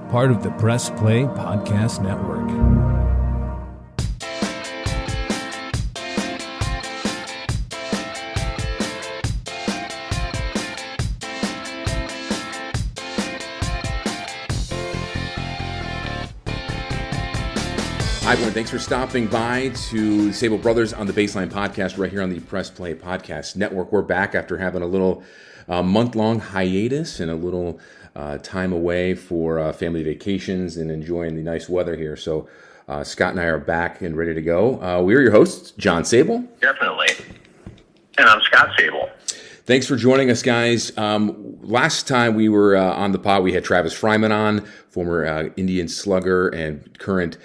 part of the Press Play Podcast Network. Hi, everyone. Thanks for stopping by to Sabol Brothers on the Baseline Podcast right here on the Press Play Podcast Network. We're back after having a little month-long hiatus and a little time away for family vacations and enjoying the nice weather here. So Scott and I are back and ready to go. We're your hosts, John Sabol. Definitely. And I'm Scott Sabol. Thanks for joining us, guys. Last time we were on the pod, we had Travis Fryman on, former Indian slugger and current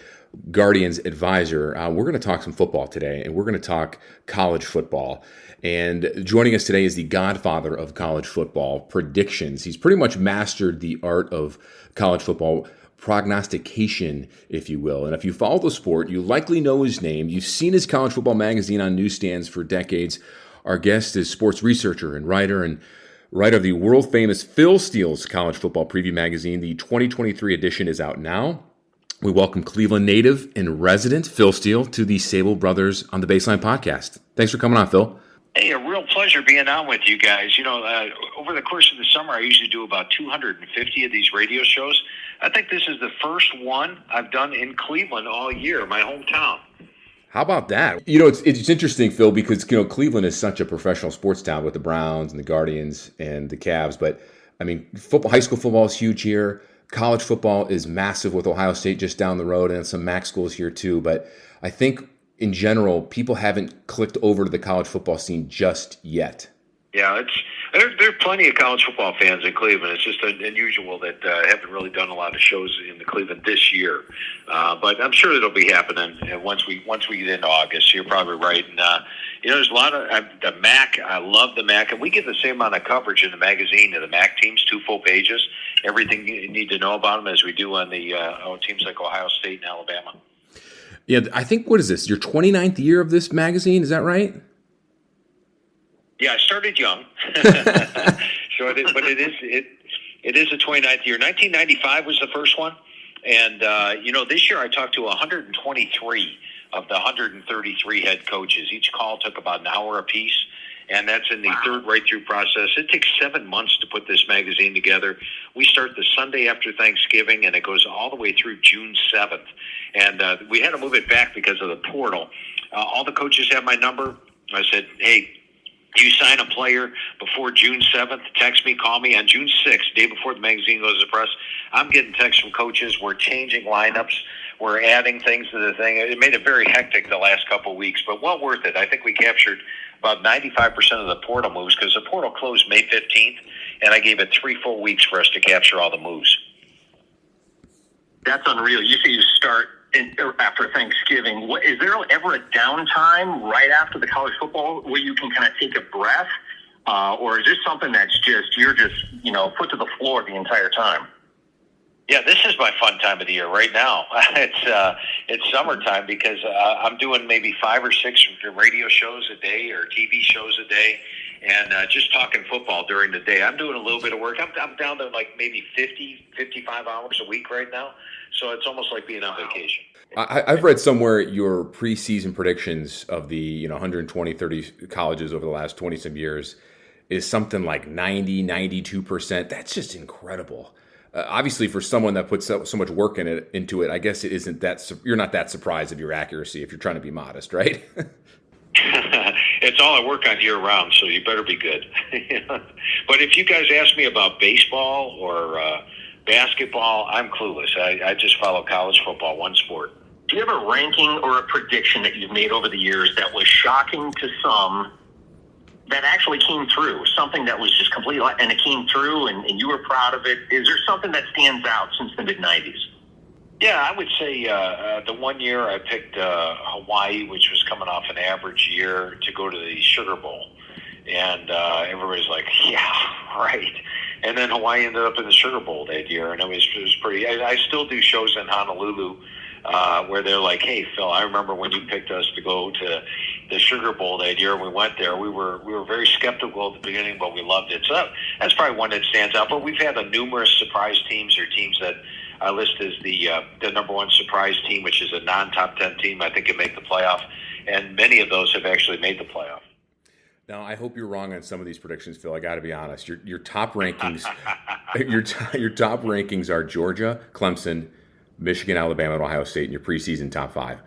Guardians advisor. We're going to talk some football today, and we're going to talk college football. And joining us today is the godfather of college football predictions. He's pretty much mastered the art of college football prognostication, if you will. And if you follow the sport, you likely know his name. You've seen his college football magazine on newsstands for decades. Our guest is sports researcher and writer of the world-famous Phil Steele's College Football Preview magazine. The 2023 edition is out now. We welcome Cleveland native and resident Phil Steele to the Sabol Brothers on the Baseline Podcast. Thanks for coming on, Phil. Hey, a real pleasure being on with you guys. You know, over the course of the summer, I usually do about 250 of these radio shows. I think this is the first one I've done in Cleveland all year, my hometown. How about that? You know, it's interesting, Phil, because, you know, Cleveland is such a professional sports town with the Browns and the Guardians and the Cavs. But, I mean, high school football is huge here. College football is massive with Ohio State just down the road and some MAC schools here too. But I think in general, people haven't clicked over to the college football scene just yet. Yeah, there are plenty of college football fans in Cleveland. It's just unusual that haven't really done a lot of shows in Cleveland this year. But I'm sure it'll be happening once we get into August. You're probably right. And you know, there's a lot of the MAC. I love the MAC, and we get the same amount of coverage in the magazine of the MAC teams, 2 full pages. Everything you need to know about them as we do on the teams like Ohio State and Alabama. Yeah, I think, what is this, your 29th year of this magazine? Is that right? Yeah, I started young, but it is the 29th year. 1995 was the first one, and you know, this year I talked to 123 of the 133 head coaches. Each call took about an hour apiece, and that's in the third right-through process. It takes 7 months to put this magazine together. We start the Sunday after Thanksgiving, and it goes all the way through June 7th. And we had to move it back because of the portal. All the coaches have my number. I said, hey, you sign a player before June 7th, text me, call me on June 6th, day before the magazine goes to press. I'm getting texts from coaches. We're changing lineups. We're adding things to the thing. It made it very hectic the last couple of weeks, but well worth it. I think we captured about 95% of the portal moves because the portal closed May 15th, and I gave it 3 full weeks for us to capture all the moves. That's unreal. You say you start after Thanksgiving. Is there ever a downtime right after the college football where you can kind of take a breath? Or is this something that's you're just, you know, put to the floor the entire time? Yeah, this is my fun time of the year right now. It's summertime because I'm doing maybe 5 or 6 radio shows a day or TV shows a day, and just talking football during the day. I'm doing a little bit of work. I'm down to like maybe 55 hours a week right now, so it's almost like being on vacation. I've read somewhere your preseason predictions of the 120, 30 colleges over the last 20-some years is something like 90, 92%. That's just incredible. Obviously, for someone that puts so much work into it, I guess it isn't that you're not that surprised of your accuracy if you're trying to be modest, right? It's all I work on year round, so you better be good. But if you guys ask me about baseball or basketball, I'm clueless. I just follow college football, one sport. Do you have a ranking or a prediction that you've made over the years that was shocking to some that actually came through, something that was just completely, and it came through and you were proud of it? Is there something that stands out since the mid-90s? Yeah, I would say the one year I picked Hawaii, which was coming off an average year, to go to the Sugar Bowl. And everybody's like, yeah, right. And then Hawaii ended up in the Sugar Bowl that year, and it was pretty. I still do shows in Honolulu where they're like, hey, Phil, I remember when you picked us to go to the Sugar Bowl that year. We went there. We were very skeptical at the beginning, but we loved it. So that's probably one that stands out. But we've had numerous surprise teams or teams that I list as the number one surprise team, which is a non-top 10 team. I think can make the playoff, and many of those have actually made the playoff. Now, I hope you're wrong on some of these predictions, Phil. I got to be honest. Your top rankings, your top rankings are Georgia, Clemson, Michigan, Alabama, and Ohio State in your preseason top 5.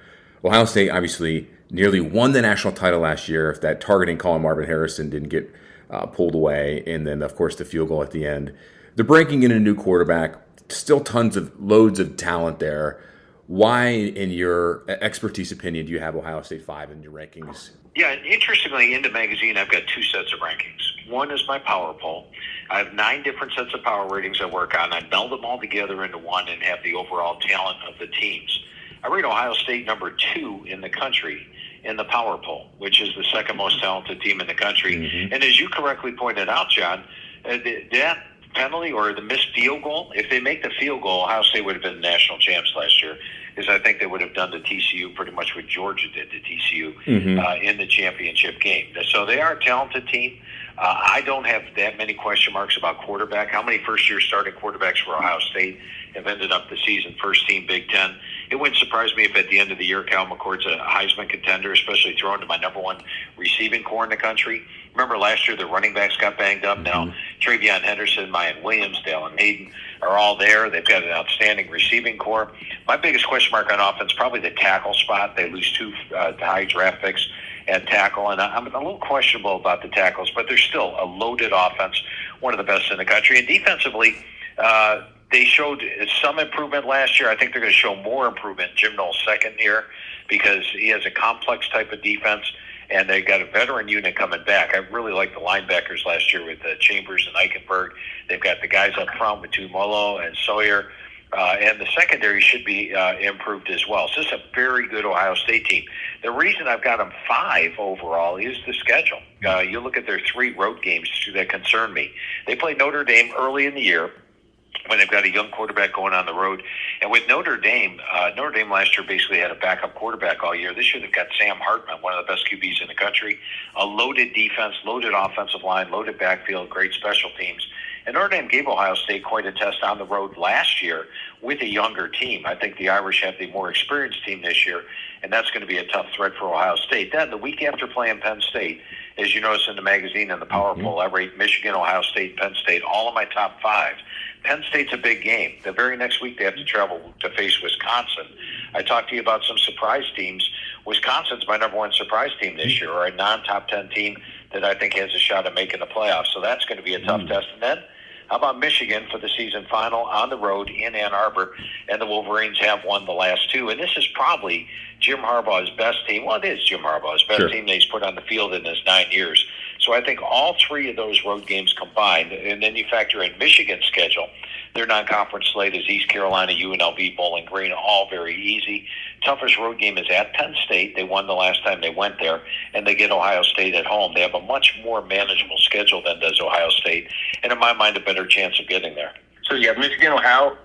Ohio State obviously nearly won the national title last year. If that targeting call on Marvin Harrison didn't get pulled away, and then of course the field goal at the end, they're breaking in a new quarterback. Still loads of talent there. Why, in your expertise opinion, do you have Ohio State 5 in your rankings? Yeah, interestingly, in the magazine, I've got 2 sets of rankings. One is my power poll. I have 9 different sets of power ratings I work on. I meld them all together into one and have the overall talent of the teams. I rate Ohio State number 2 in the country in the power poll, which is the second most talented team in the country. Mm-hmm. And as you correctly pointed out, John, that penalty or the missed field goal, if they make the field goal, Ohio State would have been national champs last year, because I think they would have done to TCU pretty much what Georgia did to TCU in the championship game. So they are a talented team. I don't have that many question marks about quarterback. How many first-year starting quarterbacks for Ohio State have ended up the season first team Big Ten? It wouldn't surprise me if at the end of the year Cal McCord's a Heisman contender, especially throwing to my number one receiving core in the country. Remember last year the running backs got banged up. Now Travion Henderson, Mayan Williams, Dallin Hayden are all there. They've got an outstanding receiving core. My biggest question mark on offense, probably the tackle spot. They lose 2 high draft picks at tackle, and I'm a little questionable about the tackles, but they're still a loaded offense, one of the best in the country. And defensively, they showed some improvement last year. I think they're going to show more improvement Jim Knowles' second year, because he has a complex type of defense, and they got a veteran unit coming back. I really like the linebackers last year with Chambers and Eichenberg. They've got the guys up front with Tumolo and Sawyer. And the secondary should be improved as well. So this is a very good Ohio State team. The reason I've got them 5 overall is the schedule. You look at their 3 road games that concern me. They played Notre Dame early in the year when they've got a young quarterback going on the road. And with Notre Dame last year basically had a backup quarterback all year. This year they've got Sam Hartman, one of the best QBs in the country, a loaded defense, loaded offensive line, loaded backfield, great special teams. And Notre Dame gave Ohio State quite a test on the road last year with a younger team. I think the Irish have the more experienced team this year, and that's going to be a tough threat for Ohio State. Then the week after playing Penn State, as you notice in the magazine and the power poll, I rate Michigan, Ohio State, Penn State, all of my top 5. Penn State's a big game. The very next week they have to travel to face Wisconsin. I talked to you about some surprise teams. Wisconsin's my number one surprise team this year, or a non-top 10 team that I think has a shot at making the playoffs. So that's going to be a tough test. And then how about Michigan for the season final on the road in Ann Arbor? And the Wolverines have won the last 2. And this is probably Jim Harbaugh's best team. Well, it is Jim Harbaugh's best team that he's put on the field in his 9 years. So I think all 3 of those road games combined, and then you factor in Michigan's schedule, their non-conference slate is East Carolina, UNLV, Bowling Green, all very easy. Toughest road game is at Penn State. They won the last time they went there, and they get Ohio State at home. They have a much more manageable schedule than does Ohio State, and in my mind, a better chance of getting there. So you have Michigan, Ohio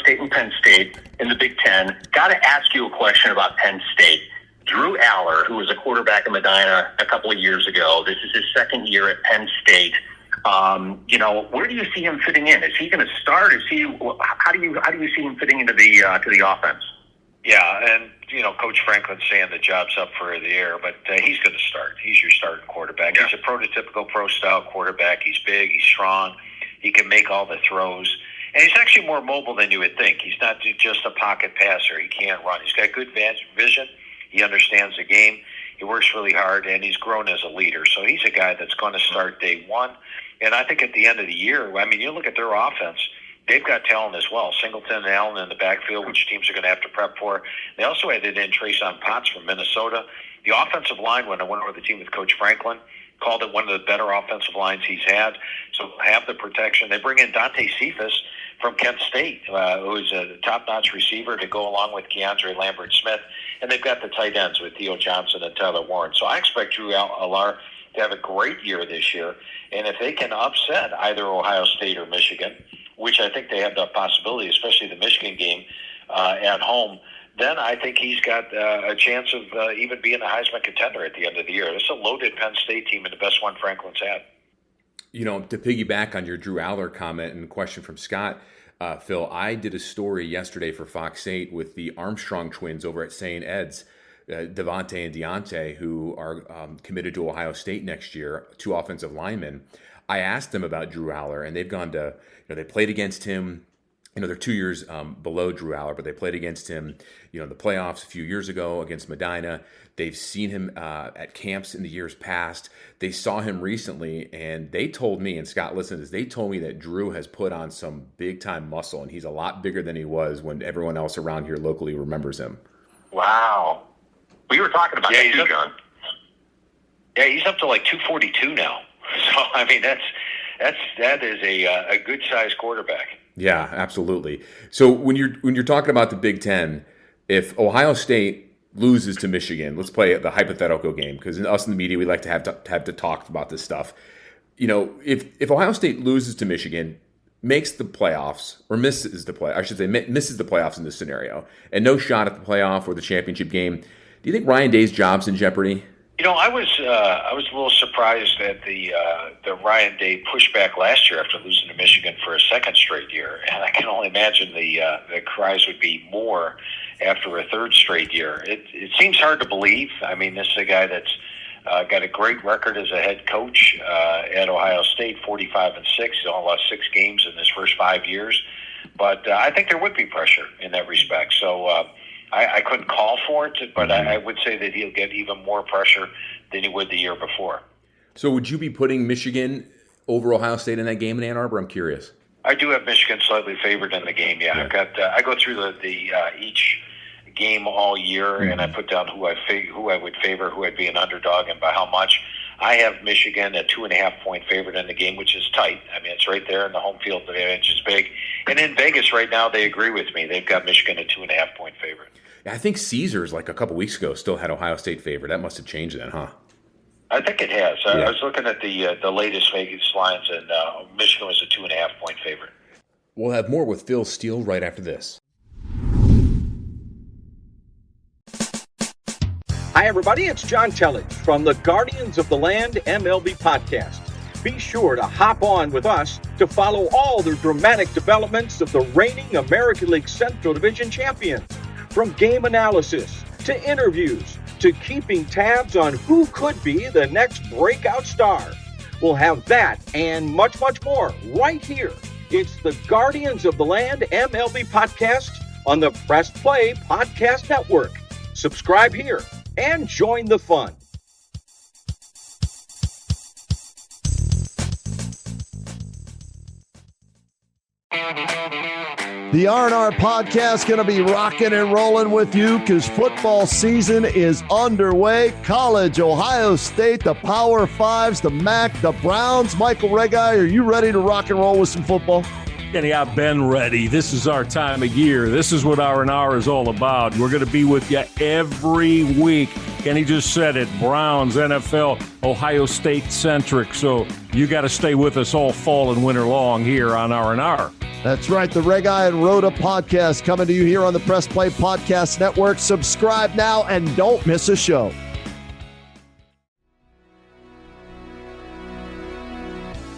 State, and Penn State in the Big Ten. Got to ask you a question about Penn State. Drew Aller, who was a quarterback in Medina a couple of years ago, this is his second year at Penn State. Where do you see him fitting in? Is he going to start? How do you see him fitting into the offense? Yeah, and Coach Franklin's saying the job's up for the air, but he's going to start. He's your starting quarterback. Yeah. He's a prototypical pro-style quarterback. He's big. He's strong. He can make all the throws. And he's actually more mobile than you would think. He's not just a pocket passer. He can't run. He's got good vision. He understands the game. He works really hard, and he's grown as a leader. So he's a guy that's going to start day one. And I think at the end of the year, you look at their offense, they've got talent as well. Singleton and Allen in the backfield, which teams are going to have to prep for. They also added in Treson Potts from Minnesota. The offensive line, when I went over the team with Coach Franklin, called it one of the better offensive lines he's had. So have the protection. They bring in Dante Cephas from Kent State, who's a top-notch receiver to go along with Keandre Lambert-Smith. And they've got the tight ends with Theo Johnson and Tyler Warren. So I expect Drew Aller to have a great year this year. And if they can upset either Ohio State or Michigan, which I think they have the possibility, especially the Michigan game at home, then I think he's got a chance of even being a Heisman contender at the end of the year. This is a loaded Penn State team and the best one Franklin's had. To piggyback on your Drew Aller comment and question from Scott, Phil, I did a story yesterday for Fox 8 with the Armstrong twins over at St. Ed's, Devontae and Deontay, who are committed to Ohio State next year, 2 offensive linemen. I asked them about Drew Aller, and they've gone to, they played against him. They're 2 years below Drew Aller, but they played against him, in the playoffs a few years ago against Medina. They've seen him at camps in the years past. They saw him recently, and they told me, and Scott listened to this, they told me that Drew has put on some big-time muscle, and he's a lot bigger than he was when everyone else around here locally remembers him. Wow. We were talking about that too, John. Yeah, he's up to like 242 now. So, I mean, that is a good-sized quarterback. Yeah, absolutely. So when you're talking about the Big Ten, if Ohio State loses to Michigan, let's play the hypothetical game, because us in the media, we like to have to talk about this stuff. If Ohio State loses to Michigan, makes the playoffs, or misses the playoffs in this scenario, and no shot at the playoff or the championship game, do you think Ryan Day's job's in jeopardy? I was a little surprised at the Ryan Day pushback last year after losing to Michigan for a second straight year, and I can only imagine the cries would be more after a third straight year. It seems hard to believe. I mean, this is a guy that's got a great record as a head coach at Ohio State, 45-6. He's only lost 6 games in his first 5 years, but I think there would be pressure in that respect. So. I couldn't call for it, but I would say that he'll get even more pressure than he would the year before. So would you be putting Michigan over Ohio State in that game in Ann Arbor? I'm curious. I do have Michigan slightly favored in the game, yeah. I've got I go through the each game all year, and I put down who I would favor, who I'd be an underdog, and by how much. I have Michigan a 2.5-point favorite in the game, which is tight. I mean, it's right there in the home field advantage is big. And in Vegas right now, they agree with me. They've got Michigan a 2.5-point favorite. I think Caesars, like a couple weeks ago, still had Ohio State favored. That must have changed then, huh? I think it has. I was looking at the latest Vegas lines, and Michigan was a 2.5-point favorite. We'll have more with Phil Steele right after this. Hi, everybody. It's John Tellage from the Guardians of the Land MLB podcast. Be sure to hop on with us to follow all the dramatic developments of the reigning American League Central Division champions. From game analysis to interviews to keeping tabs on who could be the next breakout star. We'll have that and much, much more right here. It's the Guardians of the Land MLB podcast on the Press Play Podcast Network. Subscribe here and join the fun. The R&R podcast going to be rocking and rolling with you because football season is underway. College, Ohio State, the Power Fives, the MAC, the Browns. Michael Regai, are you ready to rock and roll with some football? Kenny, I've been ready. This is our time of year. This is what R&R is all about. We're going to be with you every week. Kenny just said it. Browns, NFL, Ohio State centric. So you got to stay with us all fall and winter long here on R&R. That's right. The Regai and Rhoda podcast coming to you here on the Press Play Podcast Network. Subscribe now and don't miss a show.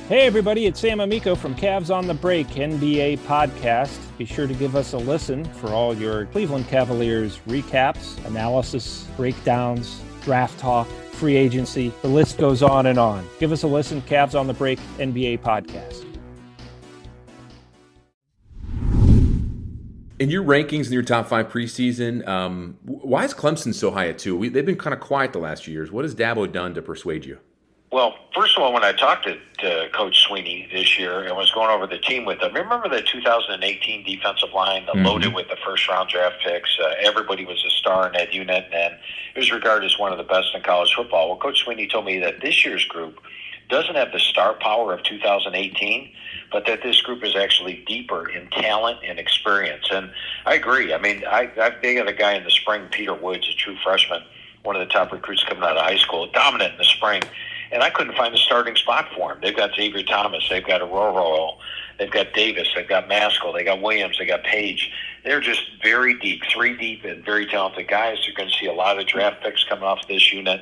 Hey everybody, it's Sam Amico from Cavs on the Break NBA podcast. Be sure to give us a listen for all your Cleveland Cavaliers recaps, analysis, breakdowns, draft talk, free agency. The list goes on and on. Give us a listen, Cavs on the Break NBA podcast. In your rankings in your top 5 preseason, why is Clemson so high at 2? They've been kind of quiet the last few years. What has Dabo done to persuade you? Well, first of all, when I talked to Coach Sweeney this year and was going over the team with him, remember the 2018 defensive line, loaded with the first-round draft picks? Everybody was a star in that unit, and it was regarded as one of the best in college football. Well, Coach Sweeney told me that this year's group doesn't have the star power of 2018, but that this group is actually deeper in talent and experience. And I agree. I mean, they got a guy in the spring, Peter Woods, a true freshman, one of the top recruits coming out of high school, dominant in the spring. And I couldn't find a starting spot for him. They've got Xavier Thomas. They've got Arroyo. They've got Davis. They've got Maskell. They got Williams. They got Page. They're just very deep, 3 deep, and very talented guys. You're going to see a lot of draft picks coming off this unit.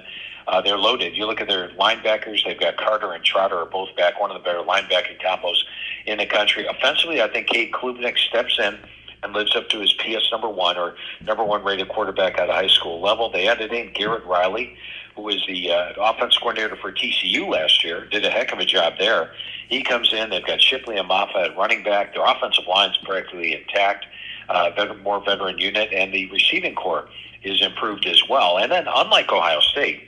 They're loaded. You look at their linebackers, they've got Carter and Trotter are both back, one of the better linebacking combos in the country. Offensively, I think Cade Klubnik steps in and lives up to his PS number 1 or number 1 rated quarterback at a high school level. They added in Garrett Riley, who was the offense coordinator for TCU last year, did a heck of a job there. He comes in. They've got Shipley and Maffa at running back. Their offensive line's practically intact, more veteran unit, and the receiving corps is improved as well. And then, unlike Ohio State,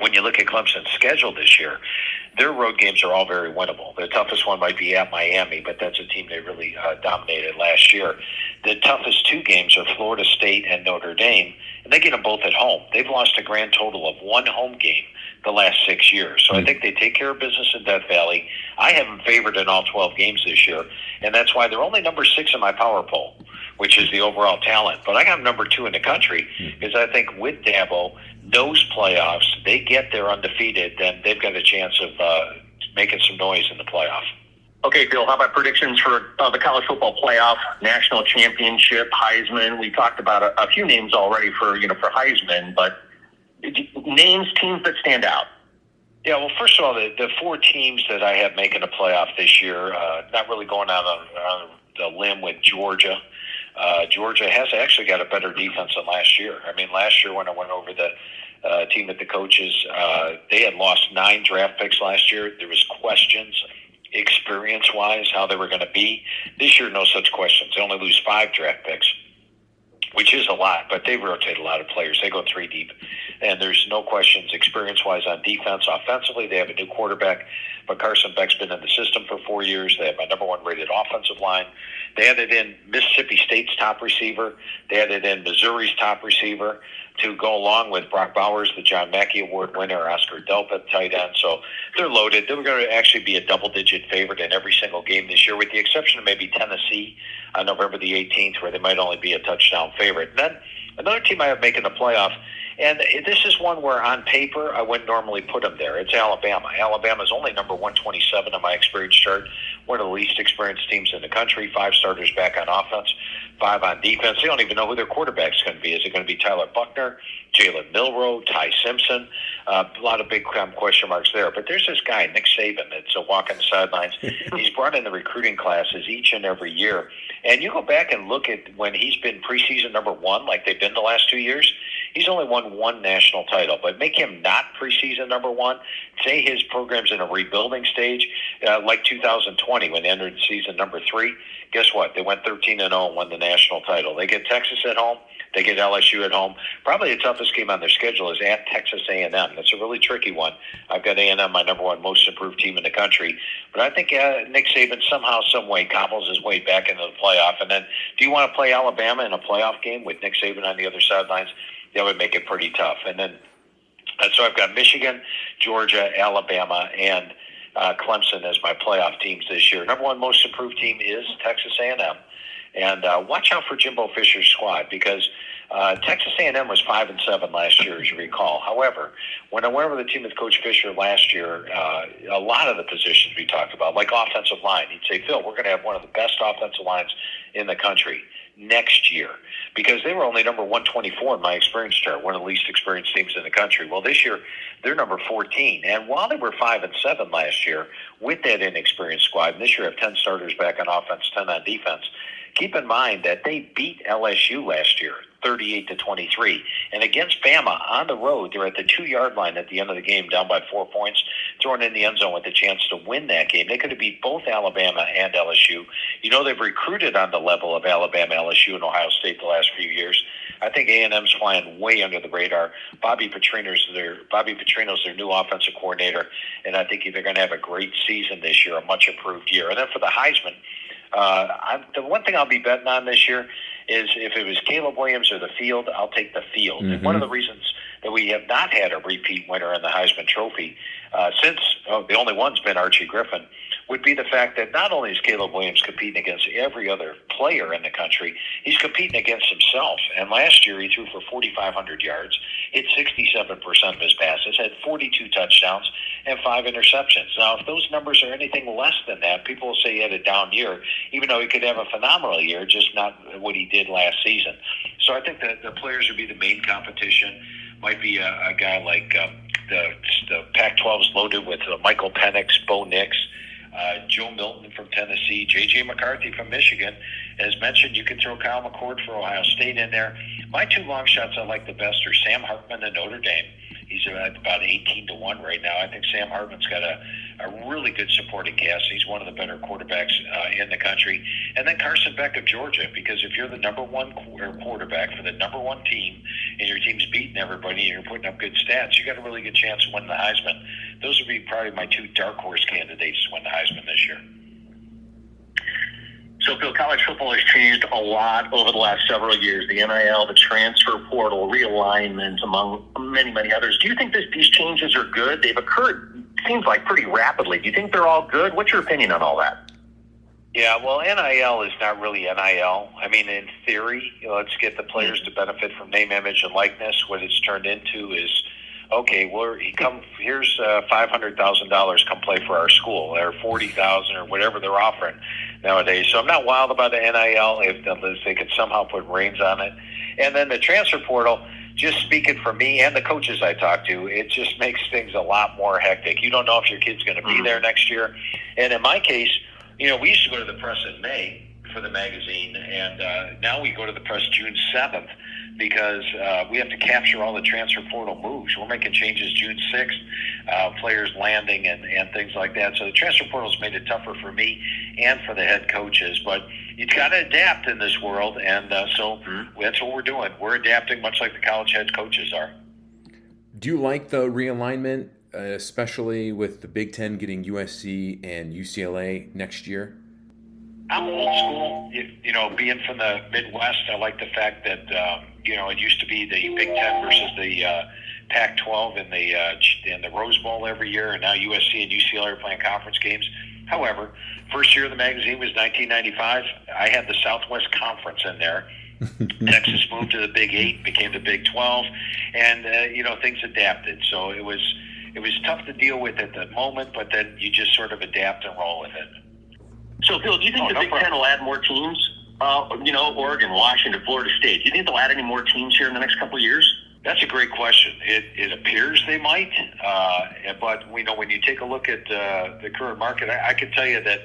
when you look at Clemson's schedule this year, their road games are all very winnable. The toughest one might be at Miami, but that's a team they really dominated last year. The toughest 2 games are Florida State and Notre Dame, and they get them both at home. They've lost a grand total of 1 home game the last 6 years. So I think they take care of business in Death Valley. I have them favored in all 12 games this year, and that's why they're only number 6 in my power poll, which is the overall talent. But I got them number 2 in the country because I think with Dabo, those playoffs, they get there undefeated, then they've got a chance of making some noise in the playoff. Okay, Bill, how about predictions for the college football playoff, national championship, Heisman? We talked about a few names already for Heisman, but names, teams that stand out. Yeah, well, first of all, the 4 teams that I have making a playoff this year, not really going out on the limb with Georgia. Georgia has actually got a better defense than last year. I mean, last year when I went over the team at the coaches, they had lost 9 draft picks last year. There was questions experience-wise how they were going to be. This year, no such questions. They only lose 5 draft picks, which is a lot, but they rotate a lot of players. They go 3 deep, and there's no questions experience-wise on defense. Offensively, they have a new quarterback, but Carson Beck's been in the system for 4 years. They have my number 1 rated offensive line. They added in Mississippi State's top receiver. They added in Missouri's top receiver to go along with Brock Bowers, the John Mackey Award winner, Oscar Delpa, tight end. So they're loaded. They're going to actually be a double-digit favorite in every single game this year, with the exception of maybe Tennessee on November the 18th, where they might only be a touchdown favorite. And then another team I have making the playoff, and this is one where on paper I wouldn't normally put them there. It's Alabama. Alabama's only number 127 on my experience chart, one of the least experienced teams in the country, 5 starters back on offense, 5 on defense. They don't even know who their quarterback's going to be. Is it going to be Tyler Buckner, Jalen Milroe, Ty Simpson? A lot of big question marks there. But there's this guy, Nick Saban, that's walking the sidelines. He's brought in the recruiting classes each and every year. And you go back and look at when he's been preseason number 1, like they've been the last 2 years, he's only won 1 national title. But make him not preseason number 1. Say his program's in a rebuilding stage, like 2020 when they entered season number 3. Guess what? They went 13-0 and won the national title. They get Texas at home. They get LSU at home. Probably the toughest game on their schedule is at Texas A&M. That's a really tricky one. I've got A&M, my number 1 most improved team in the country. But I think Nick Saban somehow, some way, cobbles his way back into the playoff. And then do you want to play Alabama in a playoff game with Nick Saban on the other sidelines? That would make it pretty tough. And then so I've got Michigan, Georgia, Alabama, and Clemson as my playoff teams this year. Number 1 most improved team is Texas A&M. And watch out for Jimbo Fisher's squad, because Texas A&M was 5-7 last year, as you recall. However, when I went over the team with Coach Fisher last year, a lot of the positions we talked about, like offensive line, he'd say, Phil, we're going to have one of the best offensive lines in the country next year, because they were only number 124 in my experience chart, one of the least experienced teams in the country. Well, this year, they're number 14. And while they were 5-7 last year with that inexperienced squad, and this year have 10 starters back on offense, 10 on defense, keep in mind that they beat LSU last year, 38-23. And against Bama on the road, they're at the 2-yard line at the end of the game, down by 4 points, thrown in the end zone with the chance to win that game. They could have beat both Alabama and LSU. You know, they've recruited on the level of Alabama, LSU, and Ohio State the last few years. I think A&M's flying way under the radar. Bobby Petrino's their new offensive coordinator, and I think they're going to have a great season this year, a much improved year. And then for the Heisman, the one thing I'll be betting on this year is if it was Caleb Williams or the field, I'll take the field. And one of the reasons that we have not had a repeat winner in the Heisman Trophy since the only one's been Archie Griffin would be the fact that not only is Caleb Williams competing against every other player in the country, he's competing against himself. And last year he threw for 4,500 yards, hit 67% of his passes, had 42 touchdowns, and 5 interceptions. Now, if those numbers are anything less than that, people will say he had a down year, even though he could have a phenomenal year, just not what he did last season. So I think that the players would be the main competition. Might be a guy like the Pac-12 is loaded with Michael Penix, Bo Nix, Joe Milton from Tennessee, J.J. McCarthy from Michigan. As mentioned, you can throw Kyle McCord for Ohio State in there. My 2 long shots I like the best are Sam Hartman and Notre Dame. He's at about 18-1 right now. I think Sam Hartman's got a really good supporting cast. He's one of the better quarterbacks in the country. And then Carson Beck of Georgia, because if you're the number one quarterback for the number one team and your team's beating everybody and you're putting up good stats, you got a really good chance to win the Heisman. Those would be probably my 2 dark horse candidates to win the Heisman this year. So, Phil, college football has changed a lot over the last several years. The NIL, the transfer portal, realignment, among many, many others. Do you think these changes are good? They've occurred, seems like, pretty rapidly. Do you think they're all good? What's your opinion on all that? Yeah, well, NIL is not really NIL. I mean, in theory, let's get the players to benefit from name, image, and likeness. What it's turned into is, okay, well, here's $500,000, come play for our school, or $40,000 or whatever they're offering nowadays. So I'm not wild about the NIL if they could somehow put reins on it. And then the transfer portal, just speaking for me and the coaches I talk to, it just makes things a lot more hectic. You don't know if your kid's going to be there next year. And in my case, we used to go to the press in May for the magazine, and now we go to the press June 7th because we have to capture all the transfer portal moves. We're making changes June 6th, players landing and things like that. So the transfer portal's made it tougher for me and for the head coaches. But you've got to adapt in this world, and so that's what we're doing. We're adapting much like the college head coaches are. Do you like the realignment, especially with the Big Ten getting USC and UCLA next year? I'm old school. Being from the Midwest, I like the fact that, it used to be the Big Ten versus the Pac-12 in the Rose Bowl every year, and now USC and UCLA are playing conference games. However, first year of the magazine was 1995. I had the Southwest Conference in there. Texas moved to the Big 8, became the Big 12, and, things adapted. So it was tough to deal with at the moment, but then you just sort of adapt and roll with it. So, Phil, do you think the Big Ten will add more teams? Oregon, Washington, Florida State. Do you think they'll add any more teams here in the next couple of years? That's a great question. It appears they might, but when you take a look at the current market, I can tell you that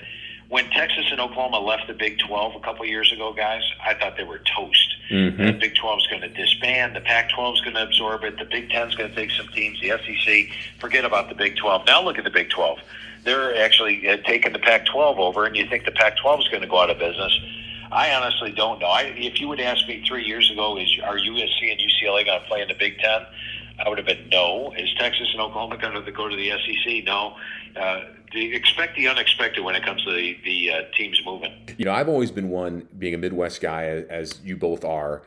when Texas and Oklahoma left the Big 12 a couple of years ago, guys, I thought they were toast. The Big 12 is going to disband. The Pac-12 is going to absorb it. The Big 10 is going to take some teams. The SEC, forget about the Big 12. Now look at the Big 12. They're actually taking the Pac-12 over, and you think the Pac-12 is going to go out of business. I honestly don't know. If you would ask me 3 years ago, are USC and UCLA going to play in the Big 10? I would have been no. Is Texas and Oklahoma going to go to the SEC? No. Expect the unexpected when it comes to the teams moving. I've always been one, being a Midwest guy, as you both are.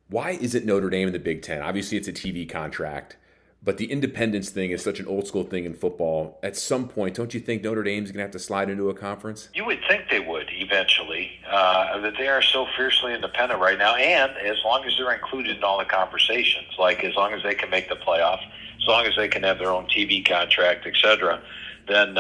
Why is it Notre Dame in the Big Ten? Obviously, it's a TV contract. But the independence thing is such an old school thing in football. At some point, don't you think Notre Dame's going to have to slide into a conference? You would think they would eventually. That they are so fiercely independent right now, and as long as they're included in all the conversations, like as long as they can make the playoff, as long as they can have their own TV contract, etc., then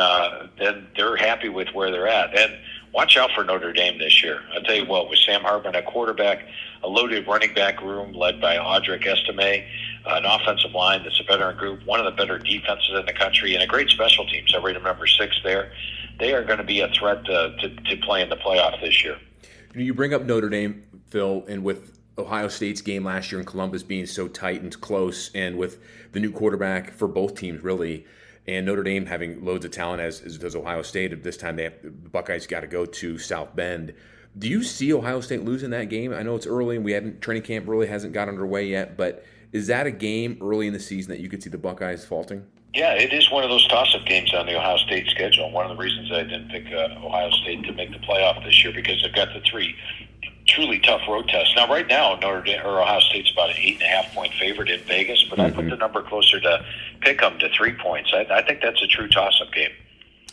they're happy with where they're at. And watch out for Notre Dame this year. I'll tell you what, with Sam Hartman at quarterback, a loaded running back room led by Audric Estime, an offensive line that's a veteran group, one of the better defenses in the country, and a great special teams. I rated number 6 there. They are going to be a threat to play in the playoff this year. You bring up Notre Dame, Phil, and with Ohio State's game last year in Columbus being so tight and close, and with the new quarterback for both teams, really, and Notre Dame having loads of talent, as does Ohio State. At this time, the Buckeyes got to go to South Bend. Do you see Ohio State losing that game? I know it's early, and training camp really hasn't got underway yet, but is that a game early in the season that you could see the Buckeyes faulting? Yeah, it is one of those toss-up games on the Ohio State schedule. One of the reasons I didn't pick Ohio State to make the playoff this year, because they've got the 3 truly tough road tests. Now, right now, Ohio State's about an 8.5-point favorite in Vegas, but I put the number closer to pick them to 3 points. I think that's a true toss-up game.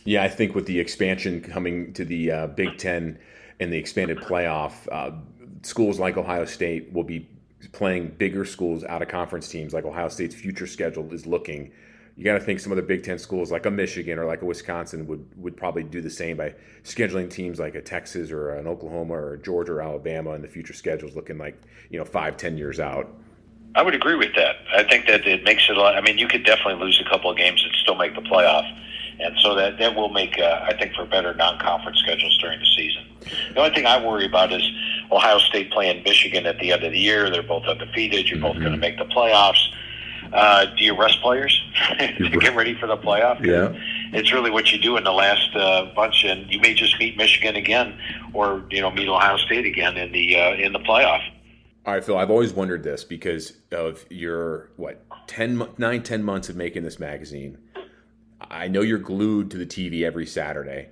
Yeah, I think with the expansion coming to the Big Ten and the expanded playoff, schools like Ohio State will be playing bigger schools out of conference teams. Like Ohio State's future schedule is looking. You got to think some of the Big Ten schools like a Michigan or like a Wisconsin would probably do the same by scheduling teams like a Texas or an Oklahoma or a Georgia or Alabama, and the future schedules looking like 5-10 years out. I would agree with that. I think that it makes it a lot. I mean, you could definitely lose a couple of games and still make the playoff. And so that will make, I think, for better non-conference schedules during the season. The only thing I worry about is Ohio State playing Michigan at the end of the year. They're both undefeated. You're both going to make the playoffs. Do you rest players to get ready for the playoff? Yeah. It's really what you do in the last bunch, and you may just meet Michigan again, or meet Ohio State again in the playoff. All right, Phil, I've always wondered this because of your 9-10 months of making this magazine. I know you're glued to the TV every Saturday.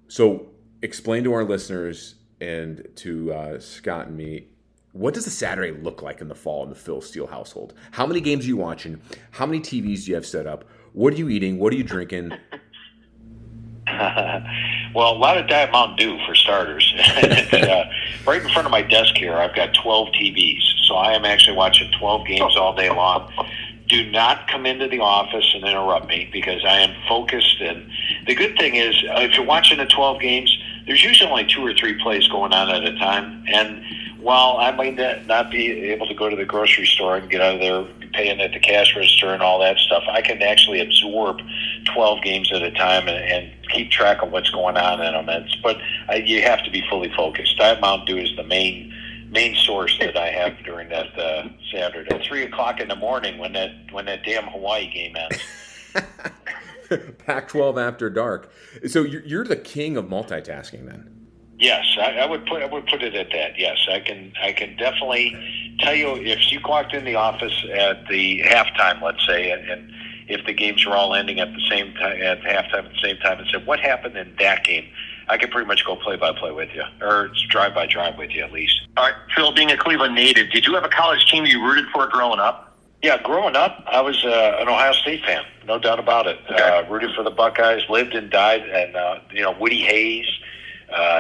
So explain to our listeners and to Scott and me, what does a Saturday look like in the fall in the Phil Steele household? How many games are you watching? How many TVs do you have set up? What are you eating? What are you drinking? Well, a lot of Diet Mountain Dew for starters. Right in front of my desk here, I've got 12 TVs. So I am actually watching 12 games all day long. Do not come into the office and interrupt me because I am focused. And the good thing is, if you're watching the 12 games, there's usually only 2 or 3 plays going on at a time. And while I might not be able to go to the grocery store and get out of there paying at the cash register and all that stuff, I can actually absorb 12 games at a time and keep track of what's going on in them. But you have to be fully focused. Diet Mountain Dew is the main source that I have during that Saturday. At 3 o'clock in the morning when that damn Hawaii game ends. Pac-12 after dark. So you're the king of multitasking then. Yes, I would put it at that. Yes, I can definitely tell you if you walked in the office at the halftime, let's say, and if the games were all ending at the same time at halftime at the same time, and said what happened in that game, I could pretty much go play-by-play with you, or drive-by-drive with you at least. All right, Phil, being a Cleveland native, did you have a college team you rooted for growing up? Yeah, growing up, I was an Ohio State fan, no doubt about it. Okay. Rooted for the Buckeyes, lived and died, and Woody Hayes,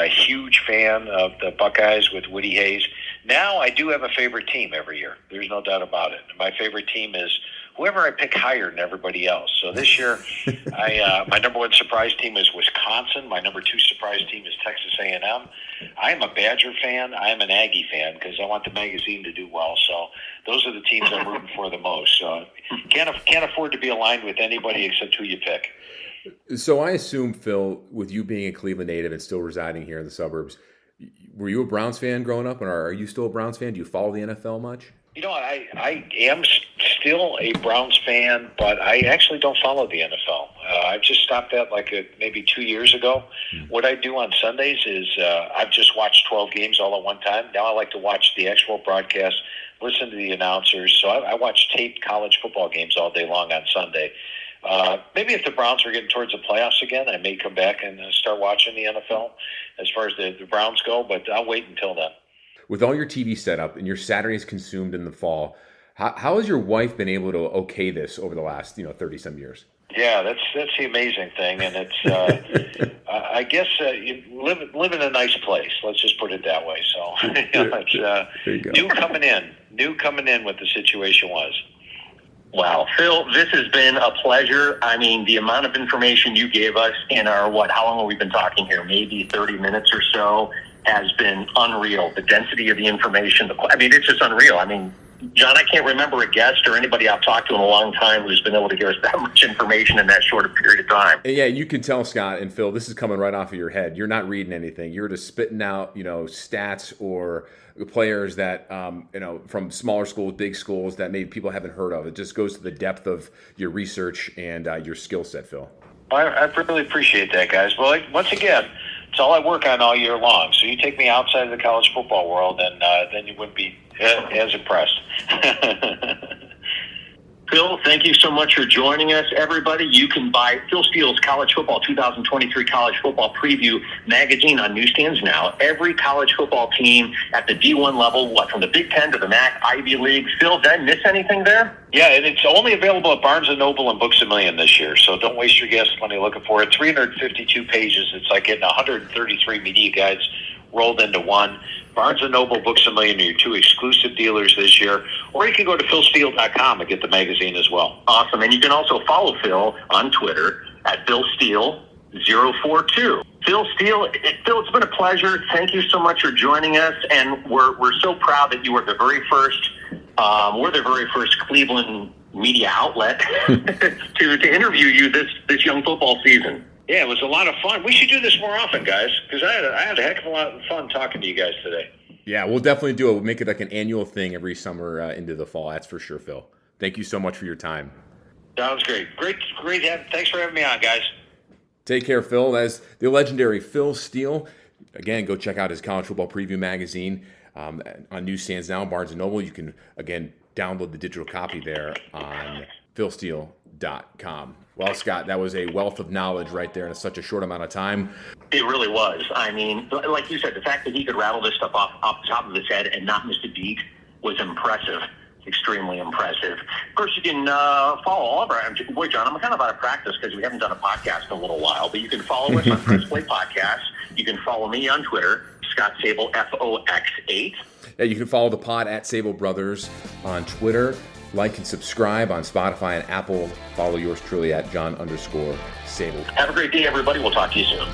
huge fan of the Buckeyes with Woody Hayes. Now I do have a favorite team every year. There's no doubt about it. My favorite team is whoever I pick higher than everybody else. So this year, my number 1 surprise team is Wisconsin. My number 2 surprise team is Texas A&M. I am a Badger fan. I am an Aggie fan because I want the magazine to do well. So those are the teams I'm rooting for the most. So can't afford to be aligned with anybody except who you pick. So I assume, Phil, with you being a Cleveland native and still residing here in the suburbs, were you a Browns fan growing up, and are you still a Browns fan? Do you follow the NFL much? I am still a Browns fan, but I actually don't follow the NFL. I've just stopped that maybe 2 years ago. What I do on Sundays is I've just watched 12 games all at one time. Now I like to watch the actual broadcast, listen to the announcers. So I watch taped college football games all day long on Sunday. Maybe if the Browns are getting towards the playoffs again, I may come back and start watching the NFL as far as the Browns go, but I'll wait until then. With all your TV set up and your Saturdays consumed in the fall, how has your wife been able to okay this over the last 30-some years? Yeah, that's the amazing thing, and it's I guess you live in a nice place. Let's just put it that way. So it's new coming in what the situation was. Wow. Phil, this has been a pleasure. I mean, the amount of information you gave us in our, how long have we been talking here? Maybe 30 minutes or so has been unreal. The density of the information, it's just unreal. I mean, John, I can't remember a guest or anybody I've talked to in a long time who's been able to give us that much information in that short a period of time. Yeah, you can tell, Scott and Phil, this is coming right off of your head. You're not reading anything. You're just spitting out, stats or players that, from smaller schools, big schools that maybe people haven't heard of. It just goes to the depth of your research and your skill set, Phil. I really appreciate that, guys. Well, once again, it's all I work on all year long. So you take me outside of the college football world, and then you wouldn't be as impressed. Phil, thank you so much for joining us, everybody. You can buy Phil Steele's College Football 2023 College Football Preview magazine on newsstands now. Every college football team at the D1 level, from the Big Ten to the MAC, Ivy League. Phil, did I miss anything there? Yeah, and it's only available at Barnes & Noble and Books A Million this year, so don't waste your gas money looking for it. 352 pages. It's like getting 133 media guides rolled into one. Barnes & Noble, Books A Million are your two exclusive dealers this year. Or you can go to philsteele.com and get the magazine as well. Awesome. And you can also follow Phil on Twitter at PhilSteele042. Phil Steele, Phil, it's been a pleasure. Thank you so much for joining us. And we're so proud that you were the very first, we're the very first Cleveland media outlet to interview you this young football season. Yeah, it was a lot of fun. We should do this more often, guys, because I had a heck of a lot of fun talking to you guys today. Yeah, we'll definitely do it. We'll make it like an annual thing every summer into the fall. That's for sure, Phil. Thank you so much for your time. Sounds great. Great. Thanks for having me on, guys. Take care, Phil. That's the legendary Phil Steele. Again, go check out his College Football Preview magazine on newsstands now, Barnes & Noble. You can, again, download the digital copy there on philsteele.com. Well, Scott, that was a wealth of knowledge right there in such a short amount of time. It really was. I mean, like you said, the fact that he could rattle this stuff off the top of his head and not miss a beat was impressive. Extremely impressive. Of course, you can follow all of our... Boy, John, I'm kind of out of practice because we haven't done a podcast in a little while, but you can follow us on Press Play Podcast. You can follow me on Twitter, Scott Sabol, FOX8. Yeah, you can follow the pod at Sabol Brothers on Twitter. Like and subscribe on Spotify and Apple. Follow yours truly at John_Sabol. Have a great day, everybody. We'll talk to you soon.